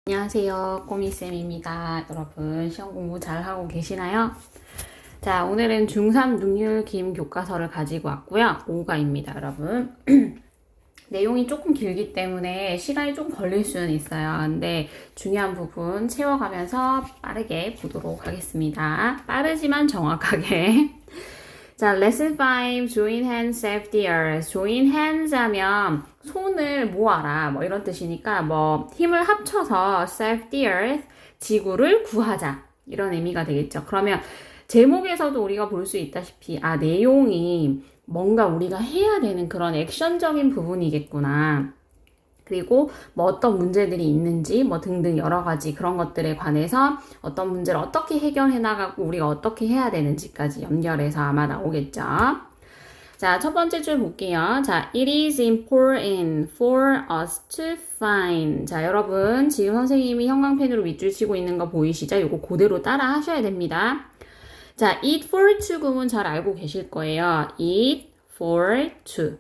안녕하세요. 꼬미쌤입니다. 여러분, 시험 공부 잘 하고 계시나요? 자, 오늘은 중3 능률 기임 교과서를 가지고 왔고요. 5가입니다, 여러분. 내용이 조금 길기 때문에 시간이 좀 걸릴 수는 있어요. 근데 중요한 부분 채워가면서 빠르게 보도록 하겠습니다. 빠르지만 정확하게. 자, lesson 5, join hands, save the earth. join hands 하면 손을 모아라. 뭐 이런 뜻이니까 뭐 힘을 합쳐서 save the earth, 지구를 구하자. 이런 의미가 되겠죠. 그러면 제목에서도 우리가 볼 수 있다시피 내용이 뭔가 우리가 해야 되는 그런 액션적인 부분이겠구나. 그리고 뭐 어떤 문제들이 있는지 뭐 등등 여러 가지 그런 것들에 관해서 어떤 문제를 어떻게 해결해 나가고 우리가 어떻게 해야 되는지까지 연결해서 아마 나오겠죠. 자, 첫 번째 줄 볼게요. 자, it is important for us to find. 자, 여러분 지금 선생님이 형광펜으로 밑줄 치고 있는 거 보이시죠? 이거 그대로 따라 하셔야 됩니다. 자, it for to 구문 잘 알고 계실 거예요. it for to.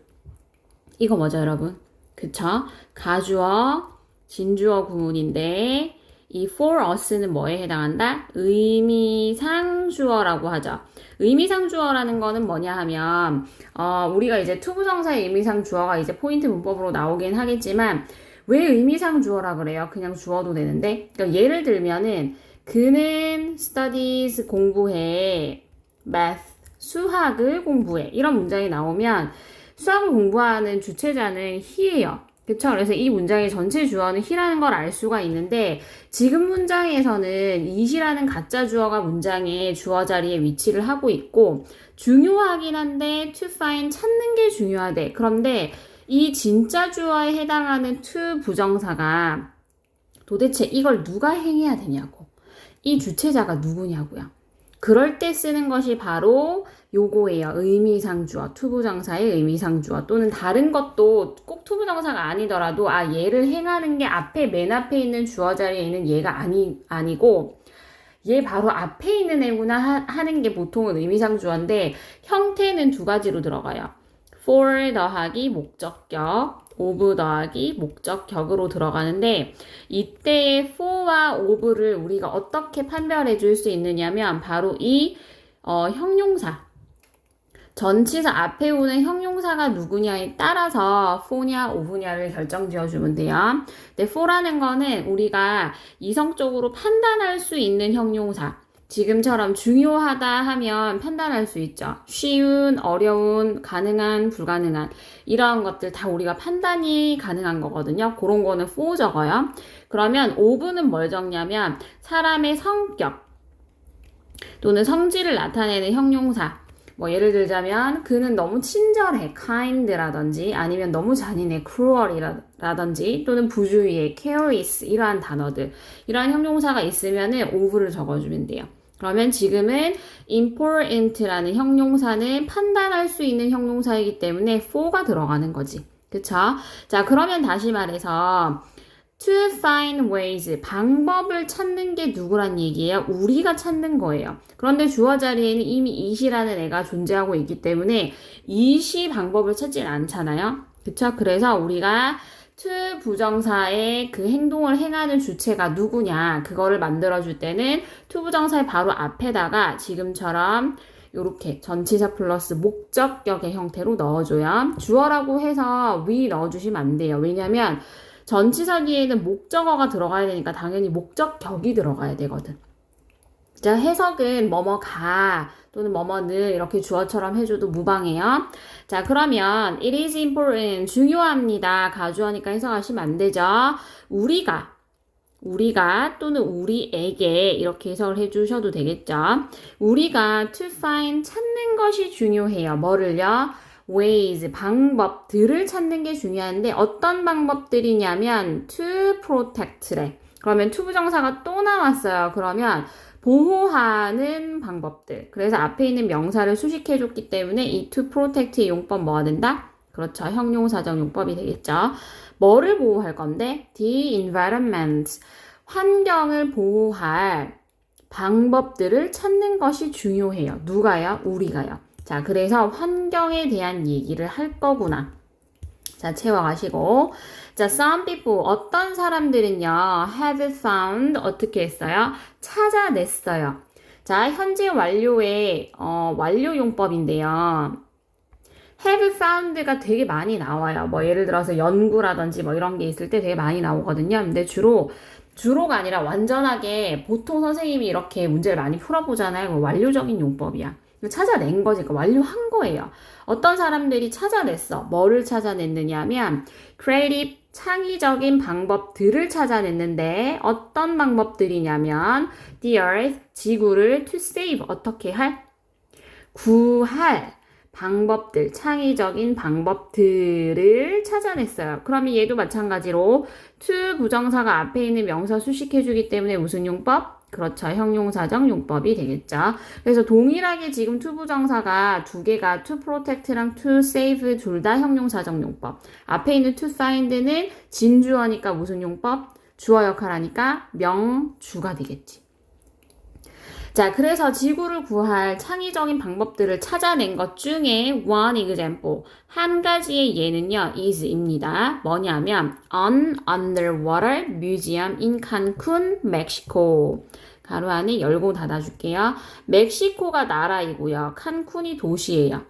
이거 뭐죠, 여러분? 그쵸? 가주어, 진주어 구문인데 이 for us는 뭐에 해당한다? 의미상 주어라고 하죠. 의미상 주어라는 거는 뭐냐 하면 우리가 이제 투부정사의 의미상 주어가 이제 포인트 문법으로 나오긴 하겠지만 왜 의미상 주어라 그래요? 그냥 주어도 되는데 그러니까 예를 들면은 그는 studies 공부해 math 수학을 공부해 이런 문장이 나오면 수학을 공부하는 주체자는 he예요. 그쵸? 그래서 이 문장의 전체 주어는 he라는 걸 알 수가 있는데 지금 문장에서는 it이라는 가짜 주어가 문장의 주어 자리에 위치를 하고 있고 중요하긴 한데 to find 찾는 게 중요하대. 그런데 이 진짜 주어에 해당하는 to 부정사가 도대체 이걸 누가 행해야 되냐고. 이 주체자가 누구냐고요. 그럴 때 쓰는 것이 바로 요거예요. 의미상 주어, 투부정사의 의미상 주어 또는 다른 것도 꼭 투부정사가 아니더라도 얘를 행하는 게 맨 앞에 있는 주어 자리에 있는 얘가 아니고 얘 바로 앞에 있는 애구나 하는 게 보통은 의미상 주어인데 형태는 두 가지로 들어가요. for 더하기 목적격, of 더하기 목적격으로 들어가는데 이때의 for와 of를 우리가 어떻게 판별해 줄 수 있느냐면 바로 이 형용사 전치사 앞에 오는 형용사가 누구냐에 따라서 for냐 of냐를 결정지어 주면 돼요. 근데 for라는 거는 우리가 이성적으로 판단할 수 있는 형용사 지금처럼 중요하다 하면 판단할 수 있죠. 쉬운, 어려운, 가능한, 불가능한 이런 것들 다 우리가 판단이 가능한 거거든요. 그런 거는 for 적어요. 그러면 of는 뭘 적냐면 사람의 성격 또는 성질을 나타내는 형용사 뭐 예를 들자면 그는 너무 친절해, kind라든지 아니면 너무 잔인해, cruel이라든지 또는 부주의해, careless 이러한 단어들 이러한 형용사가 있으면은 of를 적어주면 돼요. 그러면 지금은 important라는 형용사는 판단할 수 있는 형용사이기 때문에 for가 들어가는 거지. 그쵸? 자, 그러면 다시 말해서 to find ways, 방법을 찾는 게 누구란 얘기예요? 우리가 찾는 거예요. 그런데 주어 자리에는 이미 it이라는 애가 존재하고 있기 때문에 it이 방법을 찾진 않잖아요. 그쵸? 그래서 우리가 to 부정사의 그 행동을 행하는 주체가 누구냐 그거를 만들어줄 때는 to 부정사의 바로 앞에다가 지금처럼 요렇게 전치사 플러스 목적격의 형태로 넣어줘요. 주어라고 해서 we 넣어주시면 안 돼요. 왜냐면 전치사 뒤에는 목적어가 들어가야 되니까 당연히 목적격이 들어가야 되거든. 자, 해석은 뭐뭐가 또는 뭐뭐는 이렇게 주어처럼 해줘도 무방해요. 자, 그러면 it is important, 중요합니다. 가주어니까 해석하시면 안 되죠. 우리가 또는 우리에게 이렇게 해석을 해주셔도 되겠죠. 우리가 to find, 찾는 것이 중요해요. 뭐를요? ways, 방법들을 찾는 게 중요한데 어떤 방법들이냐면 to protect래. 그러면 to 부정사가 또 나왔어요. 그러면 보호하는 방법들. 그래서 앞에 있는 명사를 수식해줬기 때문에 이 to protect의 용법 뭐가 된다? 그렇죠. 형용사적 용법이 되겠죠. 뭐를 보호할 건데? The environment. 환경을 보호할 방법들을 찾는 것이 중요해요. 누가요? 우리가요. 자, 그래서 환경에 대한 얘기를 할 거구나. 자, 채워가시고. 자, some people, 어떤 사람들은요, have found, 어떻게 했어요? 찾아냈어요. 자, 현재 완료의, 완료 용법인데요. have found가 되게 많이 나와요. 뭐, 예를 들어서 연구라든지 뭐 이런 게 있을 때 되게 많이 나오거든요. 근데 주로가 아니라 완전하게 보통 선생님이 이렇게 문제를 많이 풀어보잖아요. 완료적인 용법이야. 찾아낸 거지. 그러니까 완료한 거예요. 어떤 사람들이 찾아냈어. 뭐를 찾아냈느냐 하면 creative, 창의적인 방법들을 찾아냈는데 어떤 방법들이냐면 the earth, 지구를 to save, 어떻게 할? 구할 방법들, 창의적인 방법들을 찾아냈어요. 그러면 얘도 마찬가지로 to 부정사가 앞에 있는 명사 수식해주기 때문에 무슨 용법? 그렇죠. 형용사적 용법이 되겠죠. 그래서 동일하게 지금 to 부정사가 두 개가 to protect랑 to save 둘 다 형용사적 용법. 앞에 있는 to find는 진주어니까 무슨 용법? 주어 역할하니까 명주가 되겠지. 자, 그래서 지구를 구할 창의적인 방법들을 찾아낸 것 중에 one example, 한 가지의 예는요, is입니다. 뭐냐면 an underwater museum in Cancun, Mexico. 가로 안에 열고 닫아줄게요. 멕시코가 나라이고요. 칸쿤이 도시예요.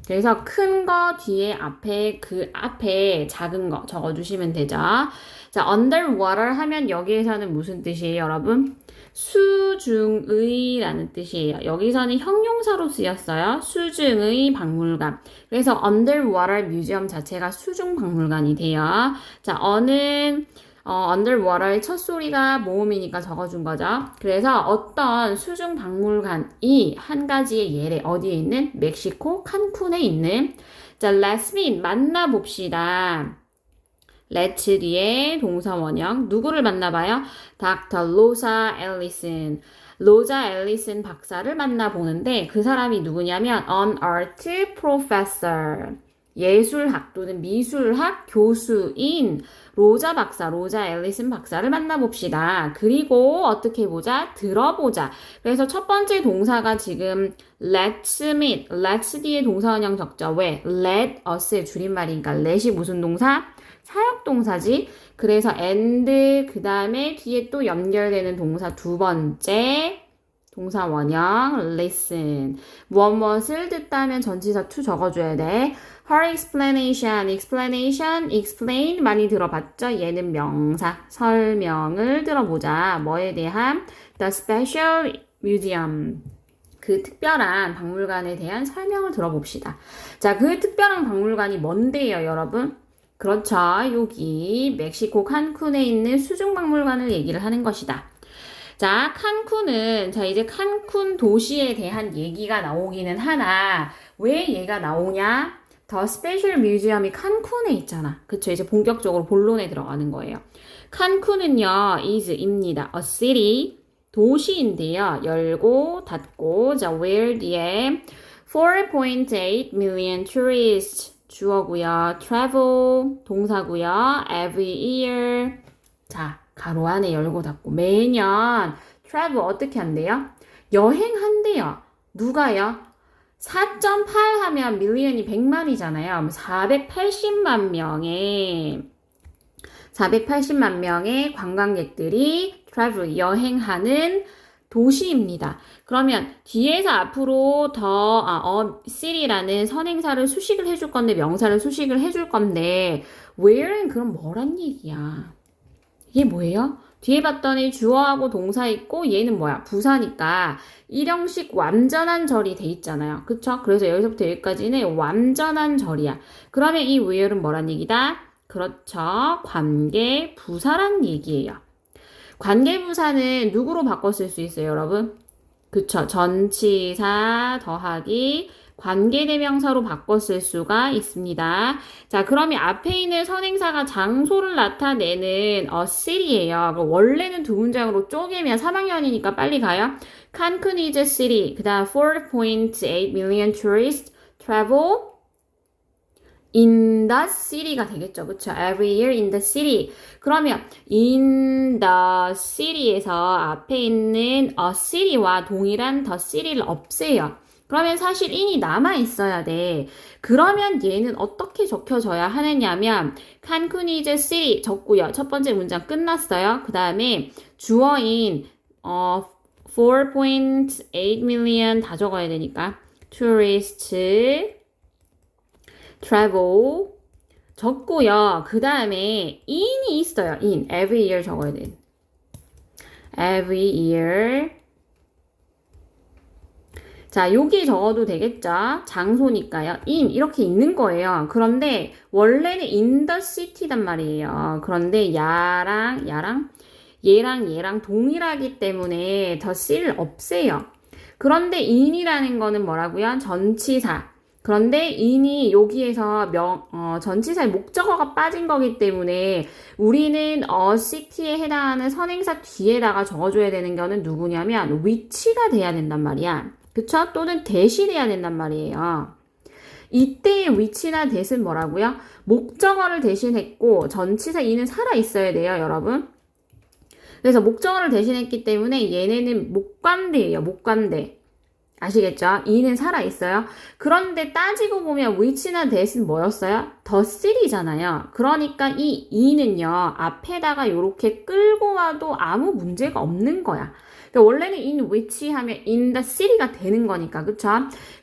그래서 큰 거 뒤에 앞에 작은 거 적어주시면 되죠. 자, underwater 하면 여기에서는 무슨 뜻이에요, 여러분? 수중의 라는 뜻이에요. 여기서는 형용사로 쓰였어요. 수중의 박물관. 그래서 underwater 뮤지엄 자체가 수중 박물관이 돼요. 자, underwater의 첫 소리가 모음이니까 적어준 거죠. 그래서 어떤 수중 박물관이 한 가지의 예래, 어디에 있는? 멕시코 칸쿤에 있는. 자, let's meet, 만나봅시다. let's 뒤에 동사 원형. 누구를 만나봐요? Dr. Rosa Ellison. 로자 앨리슨 박사를 만나보는데 그 사람이 누구냐면 an art professor. 예술학 또는 미술학 교수인 로자 앨리슨 박사를 만나봅시다. 그리고 어떻게 보자? 들어보자. 그래서 첫 번째 동사가 지금 let's meet. let's 뒤에 동사 원형 적죠. 왜? let us의 줄임말이니까 let이 무슨 동사? 사역동사지. 그래서 and 그 다음에 뒤에 또 연결되는 동사 두 번째 동사 원형 listen. 무엇을 듣다면 전치사 to 적어줘야 돼. Her explanation, explain 많이 들어봤죠? 얘는 명사, 설명을 들어보자. 뭐에 대한? The special museum. 그 특별한 박물관에 대한 설명을 들어봅시다. 자, 그 특별한 박물관이 뭔데요, 여러분? 그렇죠. 여기 멕시코 칸쿤에 있는 수중박물관을 얘기를 하는 것이다. 자, 칸쿤은, 자, 이제 칸쿤 도시에 대한 얘기가 나오기는 하나, 왜 얘가 나오냐? 더 스페셜 뮤지엄이 칸쿤에 있잖아. 그쵸? 이제 본격적으로 본론에 들어가는 거예요. 칸쿤은요, is입니다. a city, 도시인데요. 열고, 닫고, 자, where 뒤에 4.8 million tourists, 주어고요. travel, 동사고요. every year. 자, 가로 안에 열고 닫고 매년 travel 어떻게 한대요? 여행한대요. 누가요? 4.8 하면 million이 100만이잖아요. 480만 명의 관광객들이 travel, 여행하는 도시입니다. 그러면 뒤에서 앞으로 city라는 선행사를 수식을 해줄 건데, 명사를 수식을 해줄 건데, where는 그럼 뭐란 얘기야? 이게 뭐예요? 뒤에 봤더니 주어하고 동사 있고 얘는 뭐야? 부사니까 일형식 완전한 절이 돼 있잖아요. 그쵸? 그래서 여기서부터 여기까지는 완전한 절이야. 그러면 이 where는 뭐란 얘기다? 그렇죠. 관계 부사란 얘기예요. 관계부사는 누구로 바꿔 쓸 수 있어요, 여러분? 그쵸. 전치사 더하기 관계대명사로 바꿔 쓸 수가 있습니다. 자, 그러면 앞에 있는 선행사가 장소를 나타내는 a city예요. 원래는 두 문장으로 쪼개면 3학년이니까 빨리 가요. Cancun is a city. 그 다음 4.8 million tourists travel in the city가 되겠죠. 그쵸? Every year in the city. 그러면 in the city에서 앞에 있는 a city와 동일한 the city를 없애요. 그러면 사실 in이 남아 있어야 돼. 그러면 얘는 어떻게 적혀져야 하느냐면 칸쿤 is a city 적고요. 첫 번째 문장 끝났어요. 그 다음에 주어인 4.8 million 다 적어야 되니까 tourists travel 적고요. 그 다음에 in이 있어요. in every year 적어야 돼. every year 자, 여기 적어도 되겠죠? 장소니까요. in 이렇게 있는 거예요. 그런데 원래는 in the city단 말이에요. 그런데 얘랑 동일하기 때문에 the city를 없애요. 그런데 in이라는 거는 뭐라고요? 전치사. 그런데 in이 여기에서 전치사의 목적어가 빠진 거기 때문에 우리는 city에 해당하는 선행사 뒤에다가 적어줘야 되는 거는 누구냐면 which가 돼야 된단 말이야. 그쵸? 또는 that이 돼야 된단 말이에요. 이때의 which나 that은 뭐라고요? 목적어를 대신했고 전치사 in은 살아있어야 돼요, 여러분. 그래서 목적어를 대신했기 때문에 얘네는 목관대예요, 목관대. 아시겠죠? in은 살아있어요. 그런데 따지고 보면 which나 that은 뭐였어요? the city잖아요. 그러니까 이 in은요, 앞에다가 이렇게 끌고 와도 아무 문제가 없는 거야. 그러니까 원래는 in which 하면 in the city가 되는 거니까, 그쵸?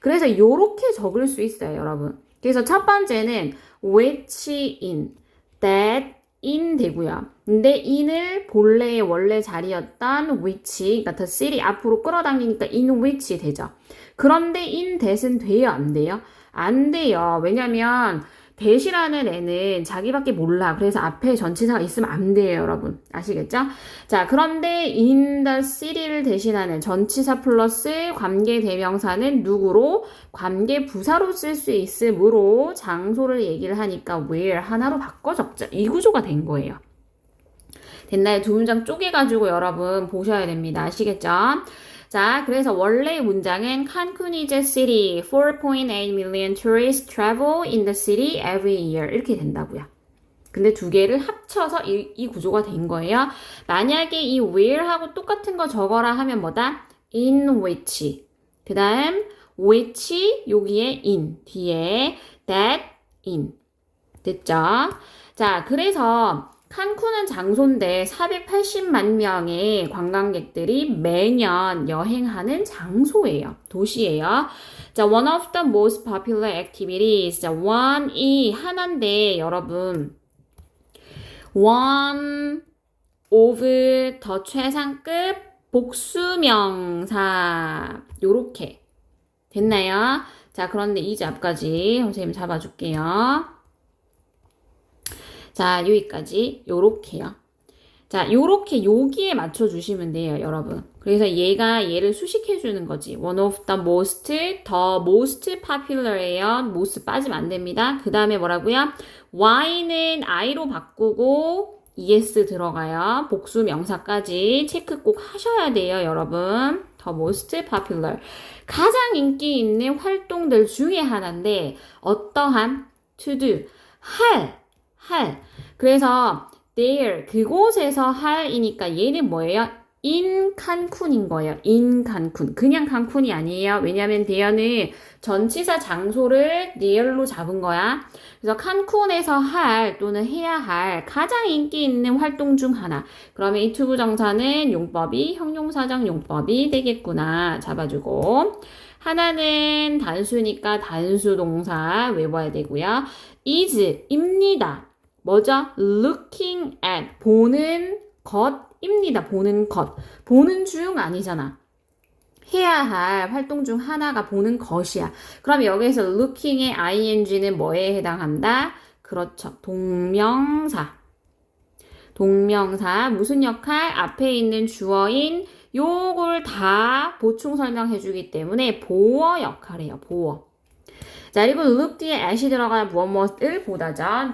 그래서 이렇게 적을 수 있어요, 여러분. 그래서 첫 번째는 which in, that in 되고요. 근데 in을 본래의 원래 자리였던 which, 그러니까 the city 앞으로 끌어당기니까 in which 되죠. 그런데 in that은 돼요, 안 돼요? 안 돼요. 왜냐면 that이라는 애는 자기밖에 몰라. 그래서 앞에 전치사가 있으면 안 돼요, 여러분. 아시겠죠? 자, 그런데 in the city를 대신하는 전치사 플러스 관계대명사는 누구로? 관계부사로 쓸 수 있으므로 장소를 얘기를 하니까 where 하나로 바꿔 적자. 이 구조가 된 거예요. 됐나요? 두 문장 쪼개가지고 여러분 보셔야 됩니다. 아시겠죠? 자, 그래서 원래 문장은 칸쿤 is a city. 4.8 million tourists travel in the city every year. 이렇게 된다고요. 근데 두 개를 합쳐서 이 구조가 된 거예요. 만약에 이 where하고 똑같은 거 적어라 하면 뭐다? in which. 그 다음 which 여기에 in. 뒤에 that in. 됐죠? 자, 그래서 칸쿤은 장소인데 480만 명의 관광객들이 매년 여행하는 장소예요. 도시예요. 자, one of the most popular activities. 자, one이 하나인데 여러분 one of the 최상급 복수명사 요렇게 됐나요? 자, 그런데 이 잡까지 선생님 잡아줄게요. 자, 여기까지 요렇게요. 자, 요렇게 여기에 맞춰주시면 돼요, 여러분. 그래서 얘를 수식해주는 거지. one of the most popular예요. most 빠지면 안 됩니다. 그 다음에 뭐라고요? y는 i로 바꾸고 es 들어가요. 복수 명사까지 체크 꼭 하셔야 돼요, 여러분. the most popular. 가장 인기 있는 활동들 중에 하나인데 어떠한 to do, 할. 그래서 there 그곳에서 할이니까 얘는 뭐예요? in 칸쿤인 거예요. in 칸쿤. 그냥 칸쿤이 아니에요. 왜냐면 there는 전치사 장소를 there로 잡은 거야. 그래서 칸쿤에서 할 또는 해야 할 가장 인기 있는 활동 중 하나. 그러면 이 투부정사는 용법이 형용사적 용법이 되겠구나. 잡아주고. 하나는 단수니까 단수 동사 외워야 되고요. is입니다. 뭐죠? looking at 보는 것입니다. 보는 것. 보는 중 아니잖아. 해야 할 활동 중 하나가 보는 것이야. 그럼 여기에서 looking의 ing는 뭐에 해당한다? 그렇죠. 동명사. 무슨 역할? 앞에 있는 주어인 요걸 다 보충 설명해주기 때문에 보어 역할이에요. 보어. 자, 그리고 look 뒤에 at이 들어가는 무엇을 보다죠.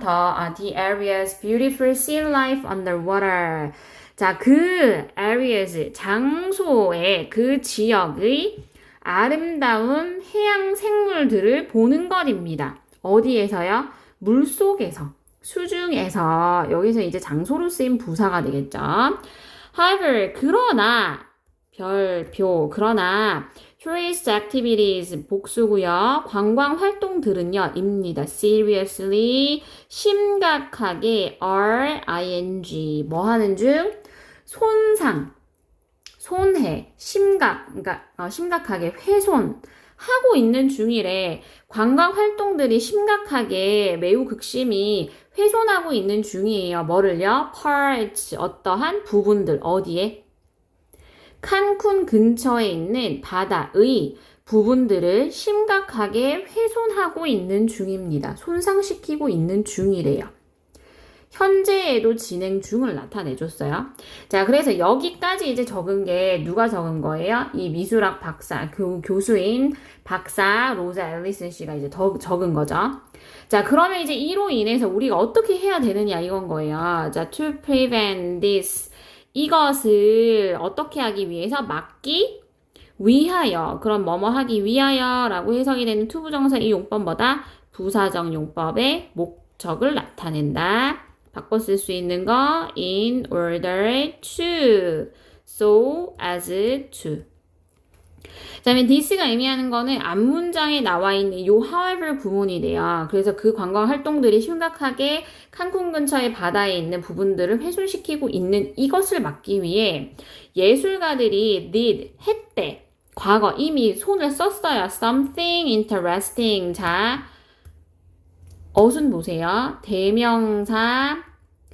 The area's beautiful sea life underwater. 자, 그 areas, 장소의 그 지역의 아름다운 해양 생물들을 보는 것입니다. 어디에서요? 물속에서, 수중에서. 여기서 이제 장소로 쓰인 부사가 되겠죠. However, 그러나 tourist activities 복수고요. 관광 활동들은요. 입니다. seriously 심각하게 ing 뭐 하는 중? 손상, 손해, 심각, 그러니까 심각하게 훼손 하고 있는 중이래. 관광 활동들이 심각하게 매우 극심히 훼손하고 있는 중이에요. 뭐를요? parts 어떠한 부분들 어디에? 칸쿤 근처에 있는 바다의 부분들을 심각하게 훼손하고 있는 중입니다. 손상시키고 있는 중이래요. 현재에도 진행 중을 나타내줬어요. 자, 그래서 여기까지 이제 적은 게 누가 적은 거예요? 이 미술학 박사, 교수인 박사 로자 앨리슨 씨가 이제 더 적은 거죠. 자, 그러면 이제 이로 인해서 우리가 어떻게 해야 되느냐 이건 거예요. 자, to prevent this. 이것을 어떻게 하기 위해서 막기 위하여. 그럼 뭐뭐 하기 위하여 라고 해석이 되는 투부정사 이 용법보다 부사적 용법의 목적을 나타낸다. 바꿔 쓸 수 있는 거 in order to, so as to. 그 다음에 this가 의미하는 거는 앞문장에 나와 있는 요 however 구문이 돼요. 그래서 그 관광 활동들이 심각하게 칸쿤 근처의 바다에 있는 부분들을 훼손시키고 있는 이것을 막기 위해 예술가들이 did, 했대. 과거 이미 손을 썼어요. something interesting. 자, 어순 보세요. 대명사,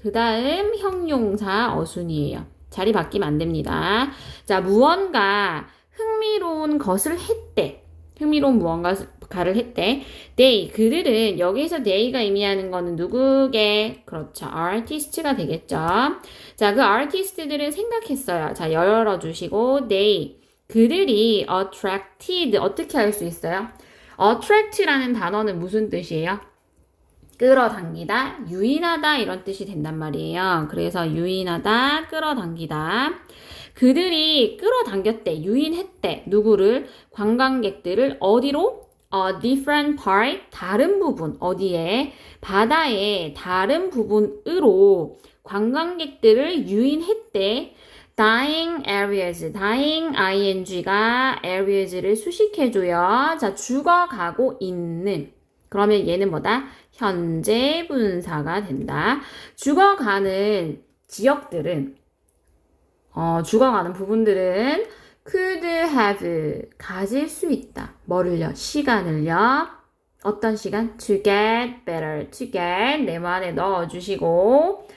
그 다음 형용사 어순이에요. 자리 바뀌면 안 됩니다. 자, 무언가 흥미로운 것을 했대. 흥미로운 무언가를 했대. they, 그들은 여기서 they가 의미하는 거는 누구게? 그렇죠. artist가 되겠죠. 자, 그 artist들은 생각했어요. 자, 열어주시고 they, 그들이 attracted, 어떻게 할 수 있어요? attract라는 단어는 무슨 뜻이에요? 끌어당기다, 유인하다 이런 뜻이 된단 말이에요. 그래서 유인하다, 끌어당기다. 그들이 끌어당겼대, 유인했대. 누구를? 관광객들을 어디로? different part, 다른 부분. 어디에? 바다의 다른 부분으로 관광객들을 유인했대. dying areas, dying ing가 areas를 수식해줘요. 자, 죽어가고 있는. 그러면 얘는 뭐다? 현재 분사가 된다. 죽어가는 지역들은, 죽어가는 부분들은 could have, 가질 수 있다. 뭐를요? 시간을요. 어떤 시간? to get better, to get, 네모 안에 넣어주시고,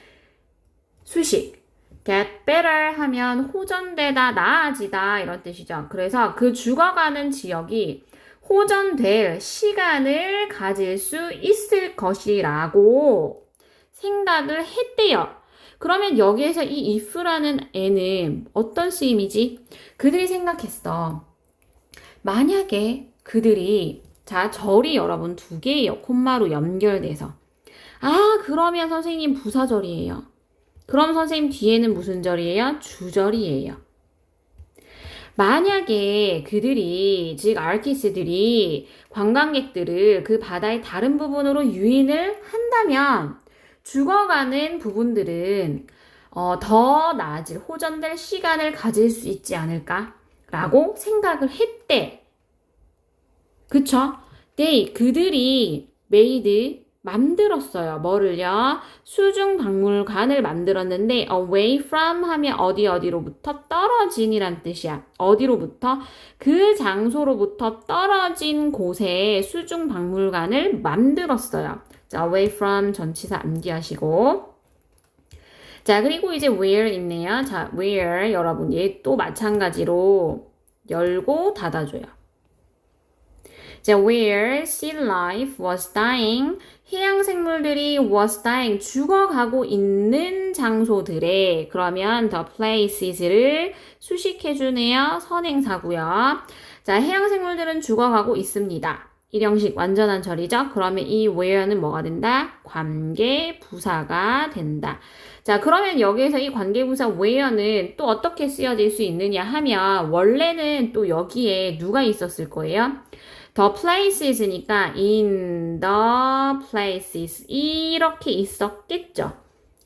수식. get better 하면 호전되다, 나아지다 이런 뜻이죠. 그래서 그 죽어가는 지역이 호전될 시간을 가질 수 있을 것이라고 생각을 했대요. 그러면 여기에서 이 if라는 애는 어떤 쓰임이지? 그들이 생각했어. 만약에 그들이, 자, 절이 여러분 두 개예요. 콤마로 연결돼서. 아, 그러면 선생님 부사절이에요. 그럼 선생님 뒤에는 무슨 절이에요? 주절이에요. 만약에 그들이, 즉 아티스트들이 관광객들을 그 바다의 다른 부분으로 유인을 한다면 죽어가는 부분들은 더 나아질, 호전될 시간을 가질 수 있지 않을까라고 생각을 했대. 그쵸? 네, 그들이 made, 만들었어요. 뭐를요? 수중박물관을 만들었는데 away from 하면 어디로부터 떨어진이란 뜻이야. 어디로부터? 그 장소로부터 떨어진 곳에 수중박물관을 만들었어요. 자, away from 전치사 암기하시고. 자, 그리고 이제 where 있네요. 자, where 여러분 얘 또 마찬가지로 열고 닫아줘요. 자, where sea life was dying, 해양 생물들이 was dying, 죽어가고 있는 장소들에, 그러면 the places를 수식해주네요. 선행사고요. 자, 해양 생물들은 죽어가고 있습니다. 일형식 완전한 절이죠. 그러면 이 where는 뭐가 된다? 관계부사가 된다. 자, 그러면 여기에서 이 관계부사 where는 또 어떻게 쓰여질 수 있느냐 하면 원래는 또 여기에 누가 있었을 거예요? the places니까 in the places 이렇게 있었겠죠.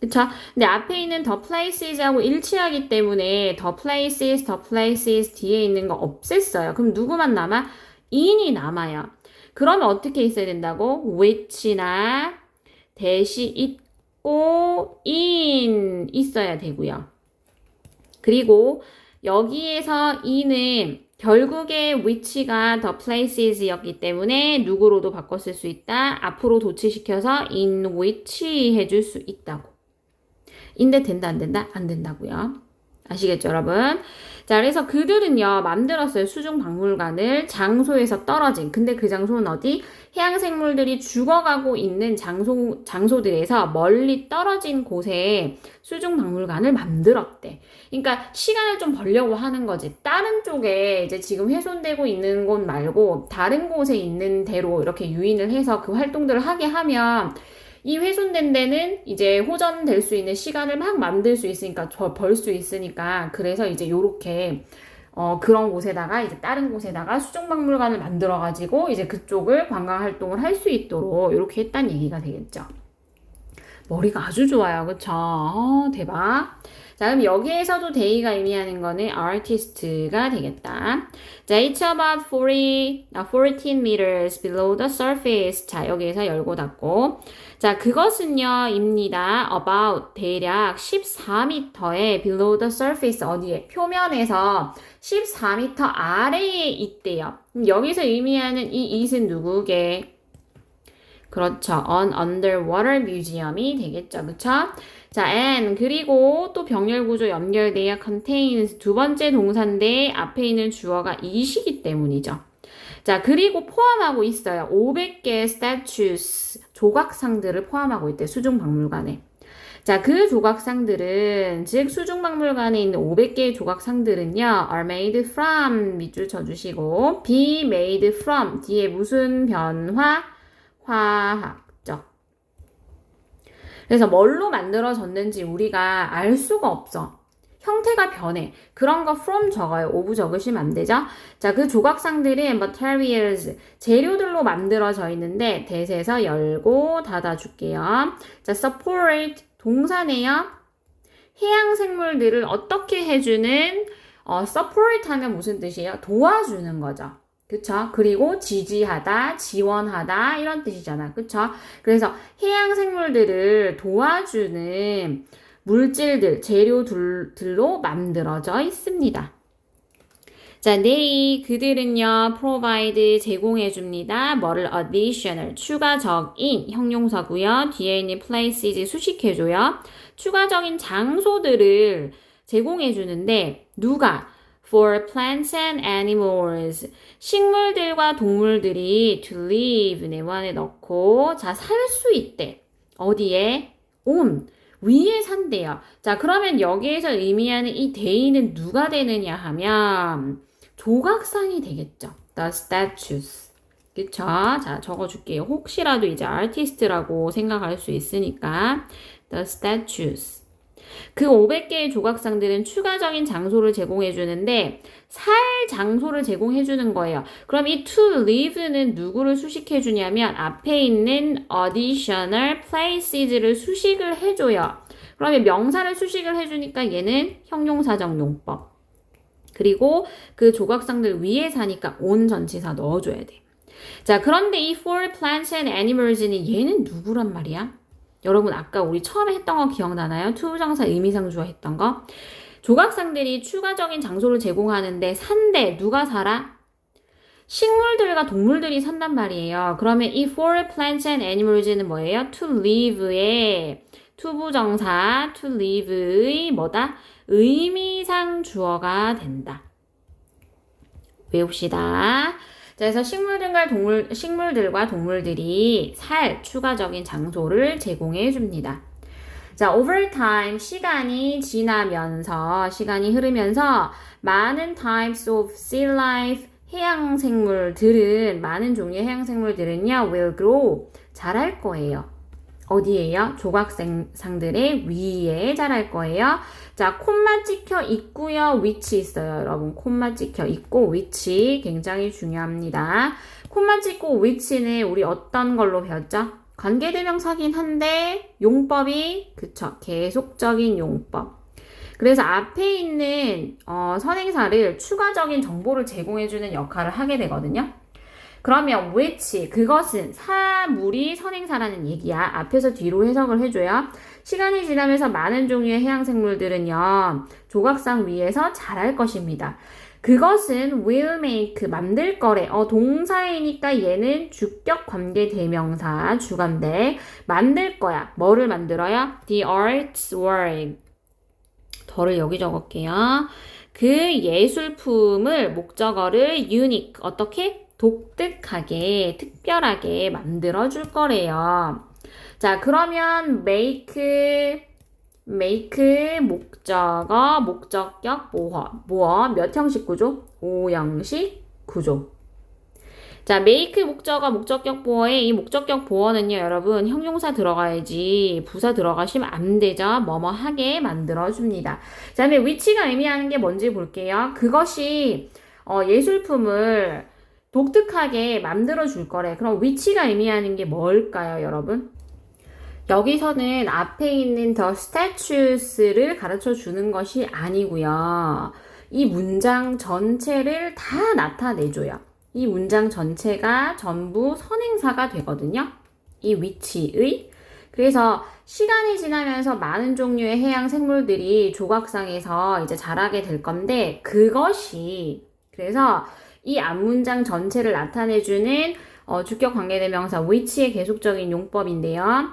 그쵸? 근데 앞에 있는 the places하고 일치하기 때문에 the places 뒤에 있는 거 없앴어요. 그럼 누구만 남아? in이 남아요. 그러면 어떻게 있어야 된다고? which나 대시 있고 in 있어야 되고요. 그리고 여기에서 in은 결국에 which가 the places였기 때문에 누구로도 바꿨을 수 있다. 앞으로 도치시켜서 in which 해줄 수 있다고. 인데 된다 안 된다? 안 된다고요. 아시겠죠 여러분? 자 그래서 그들은요 만들었어요. 수중박물관을 장소에서 떨어진 근데 그 장소는 어디? 해양생물들이 죽어가고 있는 장소들에서 멀리 떨어진 곳에 수중박물관을 만들었대. 그러니까 시간을 좀 벌려고 하는 거지. 다른 쪽에 이제 지금 훼손되고 있는 곳 말고 다른 곳에 있는 대로 이렇게 유인을 해서 그 활동들을 하게 하면 이 훼손된 데는 이제 호전될 수 있는 시간을 막 만들 수 있으니까 벌 수 있으니까 그래서 이제 요렇게 그런 곳에다가 이제 다른 곳에다가 수중박물관을 만들어 가지고 이제 그쪽을 관광 활동을 할 수 있도록 이렇게 했다는 얘기가 되겠죠. 머리가 아주 좋아요. 그쵸? 대박. 자, 그럼 여기에서도 데이가 의미하는 거는 artist가 되겠다. 자, it's about 14 meters below the surface. 자, 여기에서 열고 닫고. 자, 그것은요, 입니다. about 대략 14m에 below the surface 어디에? 표면에서 14m 아래에 있대요. 여기서 의미하는 이 it은 누구게? 그렇죠. An underwater museum이 되겠죠. 그쵸? 자, and 그리고 또 병렬 구조 연결돼야 contains 두 번째 동사인데 앞에 있는 주어가 이시기 때문이죠. 자, 그리고 포함하고 있어요. 500개의 statues, 조각상들을 포함하고 있대요. 수중박물관에. 자, 그 조각상들은, 즉, 수중박물관에 있는 500개의 조각상들은요, are made from, 밑줄 쳐주시고, be made from, 뒤에 무슨 변화? 화학적. 그래서 뭘로 만들어졌는지 우리가 알 수가 없어. 형태가 변해. 그런 거 from 적어요. of 적으시면 안 되죠? 자, 그 조각상들이 materials, 재료들로 만들어져 있는데 대세에서 열고 닫아줄게요. 자, support, 동사네요. 해양 생물들을 어떻게 해주는 support 하면 무슨 뜻이에요? 도와주는 거죠. 그쵸? 그리고 지지하다, 지원하다 이런 뜻이잖아. 그쵸? 그래서 해양 생물들을 도와주는 물질들, 재료들로 만들어져 있습니다. 자, they, 그들은요, provide, 제공해줍니다. 뭐를 additional, 추가적인 형용사고요. 뒤에 있는 places, 수식해줘요. 추가적인 장소들을 제공해주는데, 누가? For plants and animals. 식물들과 동물들이 to live, 네모 안에 넣고, 자, 살 수 있대. 어디에? on. 위에 산대요. 자, 그러면 여기에서 의미하는 이 day는 누가 되느냐 하면 조각상이 되겠죠. The statues. 그쵸? 자, 적어줄게요. 혹시라도 이제 artist라고 생각할 수 있으니까 The statues. 그 500개의 조각상들은 추가적인 장소를 제공해 주는데 살 장소를 제공해 주는 거예요. 그럼 이 to live는 누구를 수식해 주냐면 앞에 있는 additional places를 수식을 해줘요. 그러면 명사를 수식을 해주니까 얘는 형용사적 용법. 그리고 그 조각상들 위에 사니까 on 전치사 넣어줘야 돼. 자, 그런데 이 for plants and animals는 얘는 누구란 말이야? 여러분 아까 우리 처음에 했던 거 기억나나요? 투부정사 의미상주어 했던 거. 조각상들이 추가적인 장소를 제공하는데 산대 누가 살아? 식물들과 동물들이 산단 말이에요. 그러면 이 for plants and animals는 뭐예요? to live의 투부정사 to live의 뭐다? 의미상주어가 된다. 외웁시다. 자, 그래서 식물들과 동물들이 살 추가적인 장소를 제공해 줍니다. 자, over time, 시간이 흐르면서 많은 types of sea life, 많은 종류의 해양생물들은요, will grow, 자랄 거예요. 어디에요? 조각상들의 위에 자랄 거예요. 자, 콤마 찍혀 있고요. 위치 있어요. 여러분, 콤마 찍혀 있고 위치 굉장히 중요합니다. 콤마 찍고 위치는 우리 어떤 걸로 배웠죠? 관계대명사긴 한데 용법이 그쵸 계속적인 용법. 그래서 앞에 있는 선행사를 추가적인 정보를 제공해주는 역할을 하게 되거든요. 그러면 which 그것은 사물이 선행사라는 얘기야. 앞에서 뒤로 해석을 해줘요. 시간이 지나면서 많은 종류의 해양생물들은요 조각상 위에서 자랄 것입니다. 그것은 will make 만들 거래. 동사이니까 얘는 주격 관계 대명사 주관대 만들 거야. 뭐를 만들어요? The artwork. 덜을 여기 적을게요. 그 예술품을 목적어를 unique 어떻게? 독특하게 특별하게 만들어 줄 거래요. 자, 그러면 make 목적어, 목적격, 모어 몇 형식 구조? 5형식 구조. 자, make 목적어, 목적격 보어에 이 목적격 보어는요, 여러분, 형용사 들어가야지 부사 들어가시면 안 되죠. 뭐뭐 하게 만들어줍니다. 자, 다음에 which가 의미하는 게 뭔지 볼게요. 그것이 예술품을 독특하게 만들어줄 거래. 그럼 which가 의미하는 게 뭘까요, 여러분? 여기서는 앞에 있는 the statues를 가르쳐 주는 것이 아니고요. 이 문장 전체를 다 나타내줘요. 이 문장 전체가 전부 선행사가 되거든요. 이 which의. 그래서 시간이 지나면서 많은 종류의 해양 생물들이 조각상에서 이제 자라게 될 건데 그것이 그래서 이 앞문장 전체를 나타내주는 주격 관계대명사 which의 계속적인 용법인데요.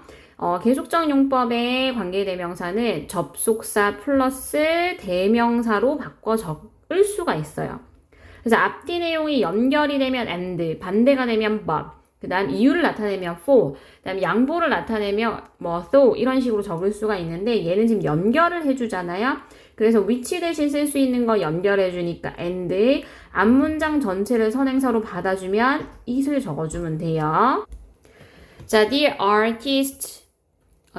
계속적 용법의 관계대명사는 접속사 플러스 대명사로 바꿔 적을 수가 있어요. 그래서 앞뒤 내용이 연결이 되면 and, 반대가 되면 but, 그 다음 이유를 나타내면 for, 그 다음 양보를 나타내면 though 이런 식으로 적을 수가 있는데 얘는 지금 연결을 해주잖아요. 그래서 which 대신 쓸 수 있는 거 연결해주니까 and, 앞문장 전체를 선행사로 받아주면 it을 적어주면 돼요. 자, the artist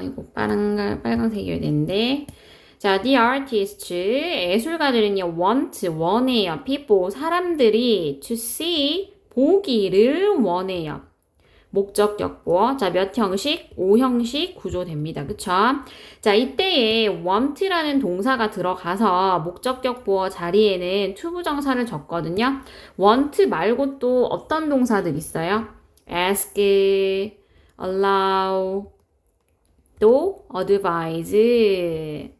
이거 빨강색이어야 되는데 자, the artists 예술가들은요 원해요. people 사람들이 to see 보기를 원해요. 목적격 보어. 자, 몇 형식? 5형식 구조됩니다. 그쵸? 자, 이때에 want라는 동사가 들어가서 목적격 보어 자리에는 투부정사를 적거든요. want 말고 또 어떤 동사들 있어요? ask, allow, 또 advise,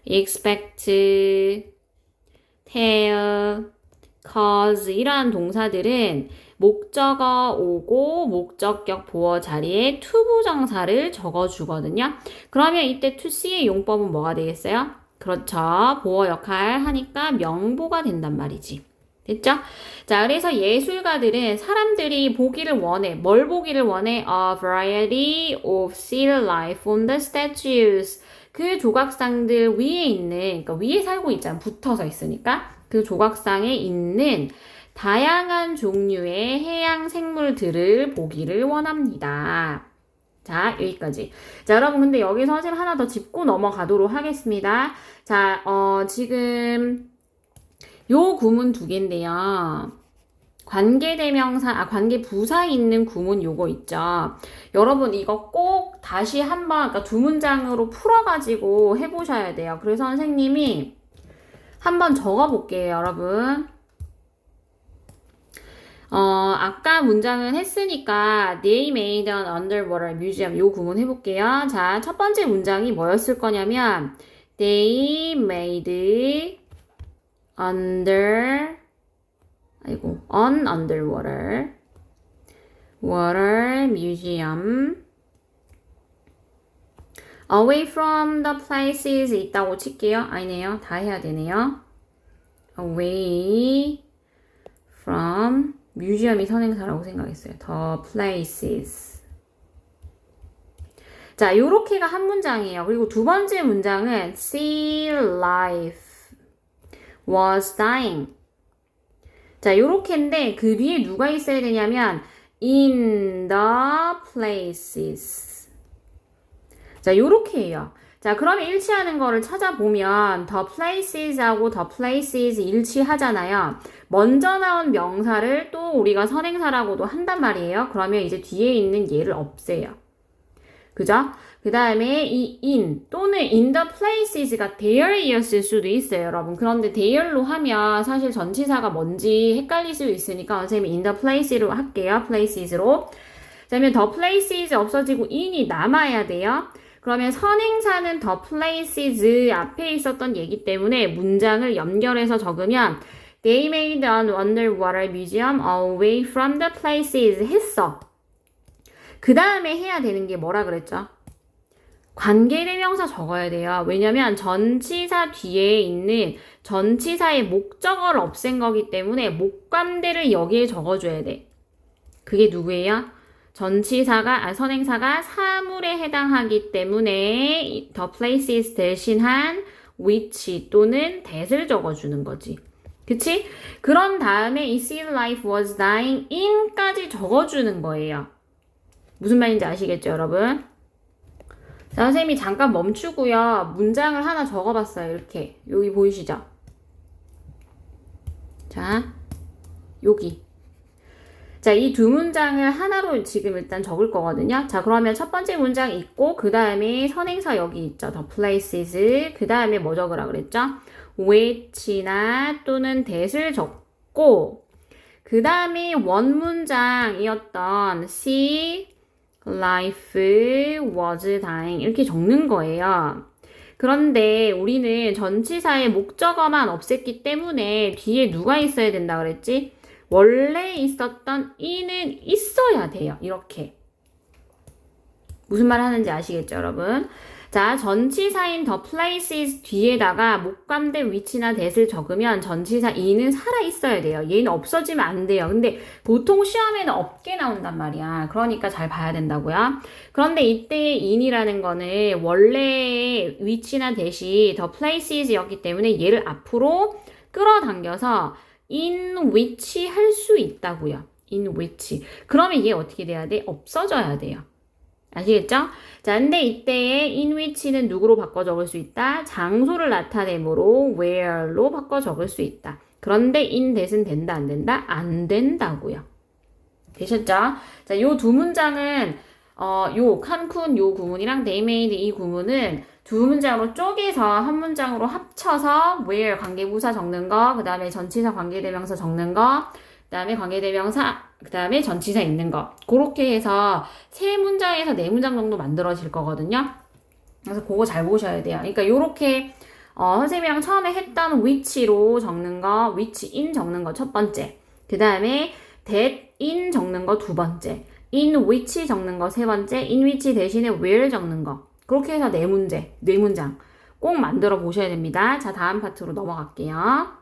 expect, tell, cause 이러한 동사들은 목적어 오고 목적격 보어 자리에 투부정사를 적어주거든요. 그러면 이때 to see의 용법은 뭐가 되겠어요? 그렇죠. 보어 역할 하니까 명보가 된단 말이지. 됐죠? 자, 그래서 예술가들은 사람들이 보기를 원해. 뭘 보기를 원해? A variety of still life on the statues. 그 조각상들 위에 있는, 그러니까 위에 살고 있잖아. 붙어서 있으니까. 그 조각상에 있는 다양한 종류의 해양 생물들을 보기를 원합니다. 자, 여기까지. 자, 여러분, 근데 여기서 선생님 하나 더 짚고 넘어가도록 하겠습니다. 자, 지금 요 구문 두 개인데요. 관계대명사, 관계부사 있는 구문 요거 있죠. 여러분, 이거 꼭 다시 한번, 그러니까 두 문장으로 풀어가지고 해보셔야 돼요. 그래서 선생님이 한번 적어볼게요, 여러분. 아까 문장은 했으니까 They made an underwater museum 요 구문 해볼게요. 자, 첫 번째 문장이 뭐였을 거냐면 They made an underwater museum away from the places 있다고 칠게요. 아니네요. 다 해야 되네요. away from 뮤지엄이 선행사라고 생각했어요. The places. 자, 요렇게가 한 문장이에요. 그리고 두 번째 문장은 sea life was dying. 자, 요렇게인데 그 뒤에 누가 있어야 되냐면 in the places. 자, 요렇게예요. 자, 그러면 일치하는 거를 찾아보면 the places하고 the places 일치하잖아요. 먼저 나온 명사를 또 우리가 선행사라고도 한단 말이에요. 그러면 이제 뒤에 있는 얘를 없애요. 그죠? 그 다음에 이 in 또는 in the places가 there이었을 수도 있어요, 여러분. 그런데 there로 하면 사실 전치사가 뭔지 헷갈릴 수 있으니까 선생님이 in the places로 할게요. places로. 그다음에 the places 없어지고 in이 남아야 돼요. 그러면 선행사는 the places 앞에 있었던 얘기 때문에 문장을 연결해서 적으면 They made an underwater museum away from the places 했어. 그 다음에 해야 되는 게 뭐라 그랬죠? 관계대명사 적어야 돼요. 왜냐면 전치사 뒤에 있는 전치사의 목적어를 없앤 거기 때문에 목관대를 여기에 적어줘야 돼. 그게 누구예요? 전치사가, 선행사가 사물에 해당하기 때문에 the places 대신한 which 또는 that을 적어주는 거지. 그치? 그런 다음에 이 sea life was dying in까지 적어주는 거예요. 무슨 말인지 아시겠죠, 여러분? 자, 선생님이 잠깐 멈추고요. 문장을 하나 적어봤어요. 이렇게. 여기 보이시죠? 자, 여기. 자, 이 두 문장을 하나로 지금 일단 적을 거거든요. 자, 그러면 첫 번째 문장 있고, 그 다음에 선행사 여기 있죠. the places. 그 다음에 뭐 적으라 그랬죠? which나 또는 that을 적고, 그 다음에 원문장이었던 sea life was dying 이렇게 적는 거예요. 그런데 우리는 전치사의 목적어만 없앴기 때문에 뒤에 누가 있어야 된다 그랬지? 원래 있었던 in은 있어야 돼요. 이렇게. 무슨 말 하는지 아시겠죠, 여러분? 자, 전치사인 the places 뒤에다가 목감대 위치나 that을 적으면 전치사 in은 살아있어야 돼요. 얘는 없어지면 안 돼요. 근데 보통 시험에는 없게 나온단 말이야. 그러니까 잘 봐야 된다고요. 그런데 이때 in이라는 거는 원래 위치나 that이 the places였기 때문에 얘를 앞으로 끌어당겨서 in which 할 수 있다고요. in which. 그러면 얘 어떻게 돼야 돼? 없어져야 돼요. 아시겠죠? 자, 근데 이때의 in which는 누구로 바꿔 적을 수 있다? 장소를 나타내므로 where로 바꿔 적을 수 있다. 그런데 in that은 된다, 안 된다? 안 된다고요. 되셨죠? 자, 요 두 문장은 요 칸쿤 요 구문이랑 they made 이 구문은 두 문장으로 쪼개서 한 문장으로 합쳐서 where 관계부사 적는 거, 그 다음에 전치사 관계대명사 적는 거, 그 다음에 관계대명사, 그 다음에 전치사 있는 거. 그렇게 해서 세 문장에서 네 문장 정도 만들어질 거거든요. 그래서 그거 잘 보셔야 돼요. 그러니까 요렇게 선생님이랑 처음에 했던 which로 적는 거, which in 적는 거 첫 번째. 그 다음에 that in 적는 거 두 번째. in which 적는 거 세 번째. in which 대신에 where 적는 거. 그렇게 해서 네 문장 꼭 만들어 보셔야 됩니다. 자, 다음 파트로 넘어갈게요.